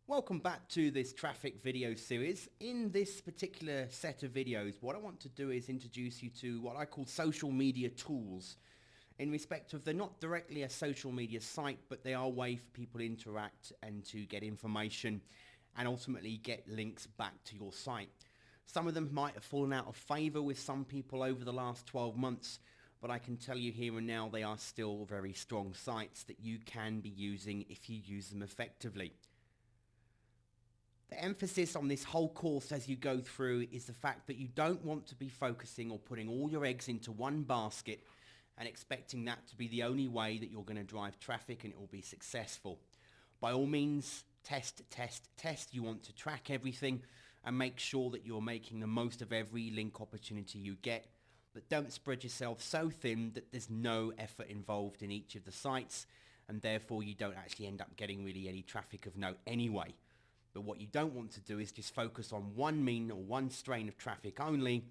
Welcome back to this traffic video series. In this particular set of videos, what I want to do is introduce you to what I call social media tools. In respect of, they're not directly a social media site, but they are a way for people to interact and to get information and ultimately get links back to your site. Some of them might have fallen out of favor with some people over the last 12 months, but I can tell you here and now they are still very strong sites that you can be using if you use them effectively. The emphasis on this whole course as you go through is the fact that you don't want to be focusing or putting all your eggs into one basket and expecting that to be the only way that you're going to drive traffic and it will be successful. By all means, test. You want to track everything and make sure that you're making the most of every link opportunity you get. But don't spread yourself so thin that there's no effort involved in each of the sites and therefore you don't actually end up getting really any traffic of note anyway. But what you don't want to do is just focus on one mean or one strain of traffic only,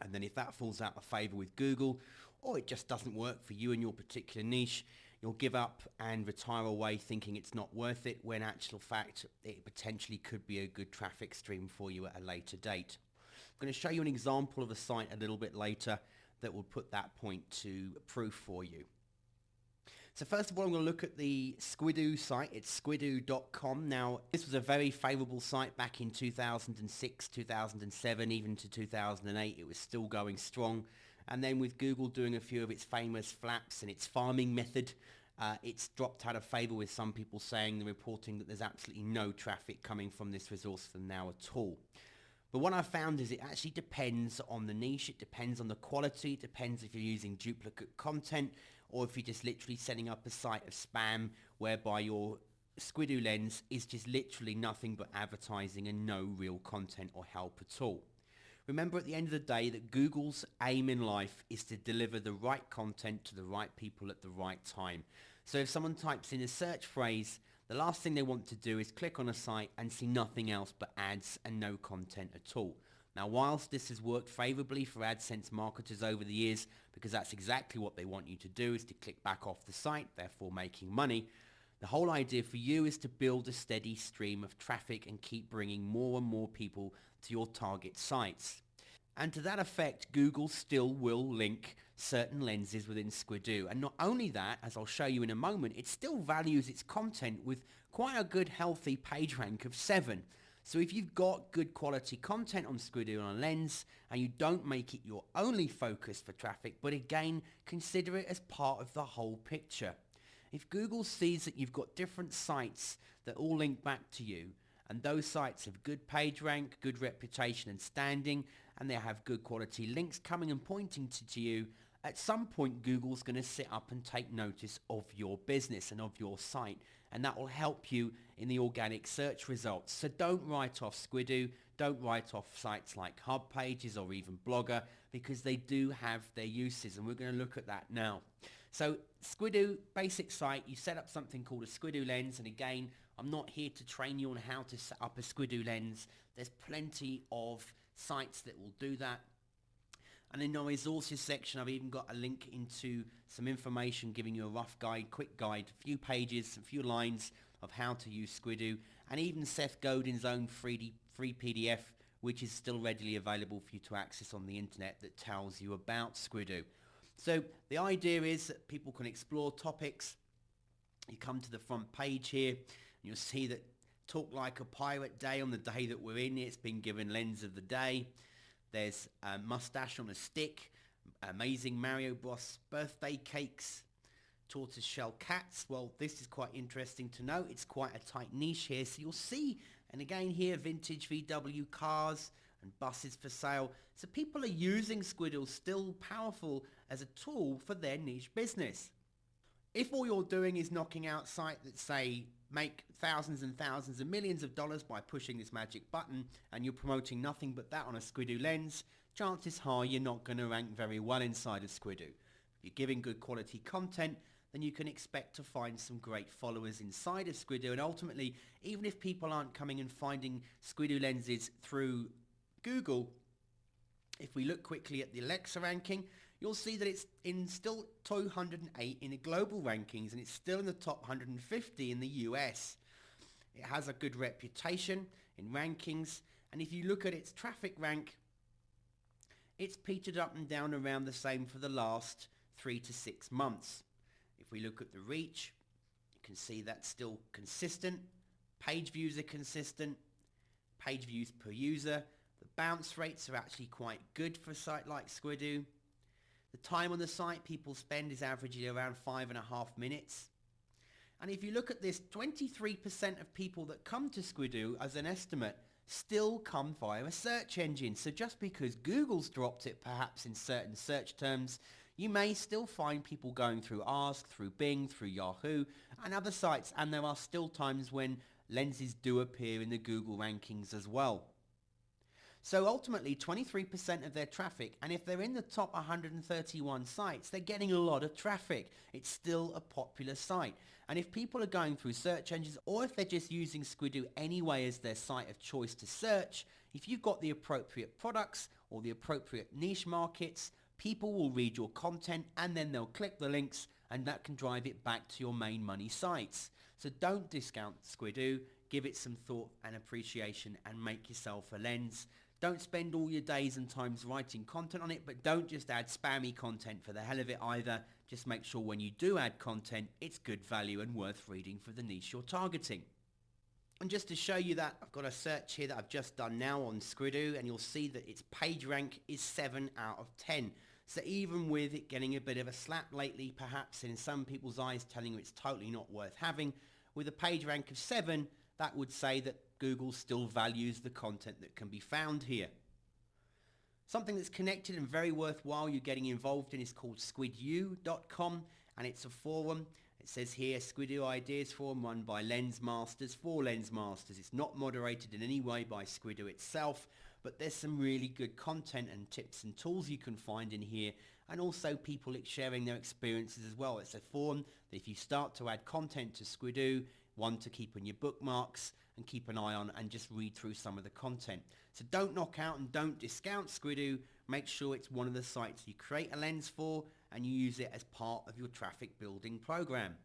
and then if that falls out of favor with Google or it just doesn't work for you and your particular niche, you'll give up and retire away thinking it's not worth it, when actual fact it potentially could be a good traffic stream for you at a later date. I'm going to show you an example of a site a little bit later that will put that point to proof for you. So first of all, I'm going to look at the Squidoo site. It's squidoo.com. Now, this was a very favorable site back in 2006, 2007, even to 2008. It was still going strong. And then with Google doing a few of its famous flaps and its farming method, it's dropped out of favor with some people saying and reporting that there's absolutely no traffic coming from this resource for now at all. But what I've found is it actually depends on the niche, it depends on the quality, it depends if you're using duplicate content or if you're just literally setting up a site of spam whereby your Squidoo lens is just literally nothing but advertising and no real content or help at all. Remember at the end of the day that Google's aim in life is to deliver the right content to the right people at the right time. So if someone types in a search phrase, the last thing they want to do is click on a site and see nothing else but ads and no content at all. Now, whilst this has worked favorably for AdSense marketers over the years, because that's exactly what they want you to do, is to click back off the site, therefore making money, the whole idea for you is to build a steady stream of traffic and keep bringing more and more people to your target sites. And to that effect, Google still will link certain lenses within Squidoo. And not only that, as I'll show you in a moment, it still values its content with quite a good healthy page rank of 7. So if you've got good quality content on Squidoo on a lens and you don't make it your only focus for traffic, but again, consider it as part of the whole picture. If Google sees that you've got different sites that all link back to you, and those sites have good page rank, good reputation and standing, and they have good quality links coming and pointing to you, at some point Google's going to sit up and take notice of your business and of your site, and that will help you in the organic search results. So don't write off Squidoo, don't write off sites like Hub Pages or even Blogger, because they do have their uses, and we're going to look at that now. So Squidoo, basic site, you set up something called a Squidoo lens, and again, I'm not here to train you on how to set up a Squidoo lens. There's plenty of sites that will do that. And in the resources section, I've even got a link into some information giving you a rough guide, quick guide, a few pages, a few lines of how to use Squidoo, and even Seth Godin's own free PDF, which is still readily available for you to access on the internet, that tells you about Squidoo. So the idea is that people can explore topics. You come to the front page here, and you'll see that Talk Like a Pirate Day on the day that we're in. It's been given Lens of the Day. There's a mustache on a stick, amazing Mario Bros birthday cakes, tortoiseshell cats. Well, this is quite interesting to know. It's quite a tight niche here. So you'll see, and again here, vintage VW cars and buses for sale. So people are using Squidoo still powerful as a tool for their niche business. If all you're doing is knocking out sites that say make thousands and thousands and millions of dollars by pushing this magic button, and you're promoting nothing but that on a Squidoo lens, chances are you're not going to rank very well inside of Squidoo. If you're giving good quality content, then you can expect to find some great followers inside of Squidoo, and ultimately, even if people aren't coming and finding Squidoo lenses through Google, if we look quickly at the Alexa ranking, you'll see that it's in still 208 in the global rankings, and it's still in the top 150 in the US. It has a good reputation in rankings, and if you look at its traffic rank, it's petered up and down around the same for the last 3 to 6 months. If we look at the reach, you can see that's still consistent. Page views are consistent. Page views per user. The bounce rates are actually quite good for a site like Squidoo. The time on the site people spend is averaging around 5.5 minutes. And if you look at this, 23% of people that come to Squidoo as an estimate still come via a search engine. So just because Google's dropped it perhaps in certain search terms, you may still find people going through Ask, through Bing, through Yahoo and other sites. And there are still times when lenses do appear in the Google rankings as well. So ultimately 23% of their traffic, and if they're in the top 131 sites, they're getting a lot of traffic. It's still a popular site. And if people are going through search engines, or if they're just using Squidoo anyway as their site of choice to search, if you've got the appropriate products or the appropriate niche markets, people will read your content and then they'll click the links, and that can drive it back to your main money sites. So don't discount Squidoo, give it some thought and appreciation and make yourself a lens. Don't spend all your days and times writing content on it, but don't just add spammy content for the hell of it either. Just make sure when you do add content, it's good value and worth reading for the niche you're targeting. And just to show you that, I've got a search here that I've just done now on Squidoo, and you'll see that its page rank is 7 out of 10. So even with it getting a bit of a slap lately, perhaps in some people's eyes telling you it's totally not worth having, with a page rank of 7, that would say that Google still values the content that can be found here. Something that's connected and very worthwhile you're getting involved in is called squidu.com, and it's a forum. It says here, Squidoo Ideas Forum run by Lens Masters for Lens Masters. It's not moderated in any way by Squidoo itself, but there's some really good content and tips and tools you can find in here, and also people sharing their experiences as well. It's a forum that if you start to add content to Squidoo, one to keep on your bookmarks and keep an eye on and just read through some of the content. So don't knock out and don't discount Squidoo. Make sure it's one of the sites you create a lens for and you use it as part of your traffic building program.